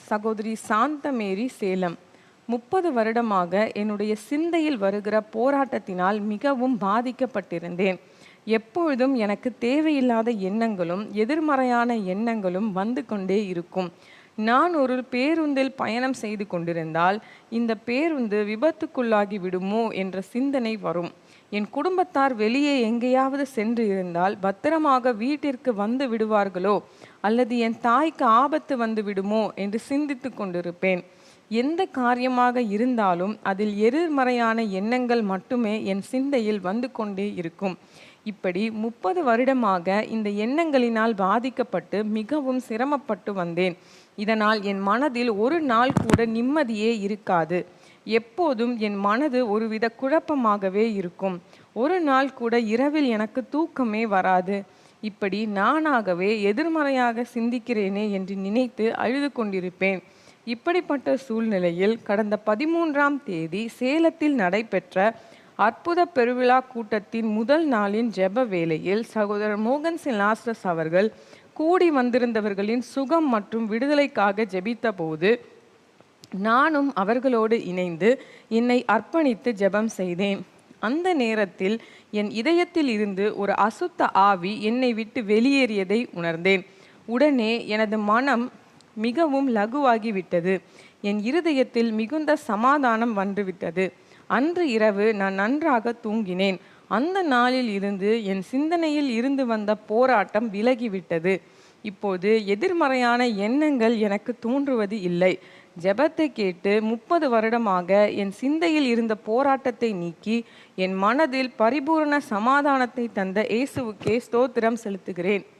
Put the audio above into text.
சகோதரி சாந்தமேரி, சேலம். 30 வருடமாக என்னுடைய சிந்தையில் வருகிற போராட்டத்தினால் மிகவும் பாதிக்கப்பட்டிருந்தேன். எப்பொழுதும் எனக்கு தேவையில்லாத எண்ணங்களும், எதிர்மறையான எண்ணங்களும் வந்து கொண்டே இருக்கும். நான் ஒரு பேருந்தில் பயணம் செய்து கொண்டிருந்தால், இந்த பேருந்து விபத்துக்குள்ளாகி விடுமோ என்ற சிந்தனை வரும். என் குடும்பத்தார் வெளியே எங்கேயாவது சென்று இருந்தால் பத்திரமாக வீட்டிற்கு வந்து விடுவார்களோ, அல்லது என் தாய்க்கு ஆபத்து வந்து விடுமோ என்று சிந்தித்து கொண்டிருப்பேன். எந்த காரியமாக இருந்தாலும் அதில் எதிர்மறையான எண்ணங்கள் மட்டுமே என் சிந்தையில் வந்து கொண்டே இருக்கும். இப்படி 30 வருடமாக இந்த எண்ணங்களினால் பாதிக்கப்பட்டு மிகவும் சிரமப்பட்டு வந்தேன். இதனால் என் மனதில் ஒரு நாள் கூட நிம்மதியே இருக்காது. எப்போதும் என் மனது ஒருவித குழப்பமாகவே இருக்கும். ஒரு நாள் கூட இரவில் எனக்கு தூக்கமே வராது. இப்படி நானாகவே எதிர்மறையாக சிந்திக்கிறேனே என்று நினைத்து அழுது கொண்டிருப்பேன். இப்படிப்பட்ட சூழ்நிலையில் கடந்த 13ஆம் தேதி சேலத்தில் நடைபெற்ற அற்புத பெருவிழா கூட்டத்தின் முதல் நாளின் ஜெப வேளையில் சகோதரர் மோகன் லாஸ்ரஸ் அவர்கள் கூடி வந்திருந்தவர்களின் சுகம் மற்றும் விடுதலைக்காக ஜெபித்த போது நானும் அவர்களோடு இணைந்து என்னை அர்ப்பணித்து ஜெபம் செய்தேன். அந்த நேரத்தில் என் இதயத்தில் இருந்து ஒரு அசுத்த ஆவி என்னை விட்டு வெளியேறியதை உணர்ந்தேன். உடனே எனது மனம் மிகவும் லகுவாகிவிட்டது. என் இருதயத்தில் மிகுந்த சமாதானம் வந்துவிட்டது. அன்று இரவு நான் நன்றாக தூங்கினேன். அந்த நாளில் இருந்து என் சிந்தனையில் இருந்து வந்த போராட்டம் விலகிவிட்டது. இப்போது எதிர்மறையான எண்ணங்கள் எனக்கு தோன்றுவது இல்லை. ஜெபத்தை கேட்டு 30 வருடமாக என் சிந்தையில் இருந்த போராட்டத்தை நீக்கி என் மனதில் பரிபூரண சமாதானத்தை தந்த இயேசுவுக்கே ஸ்தோத்திரம் செலுத்துகிறேன்.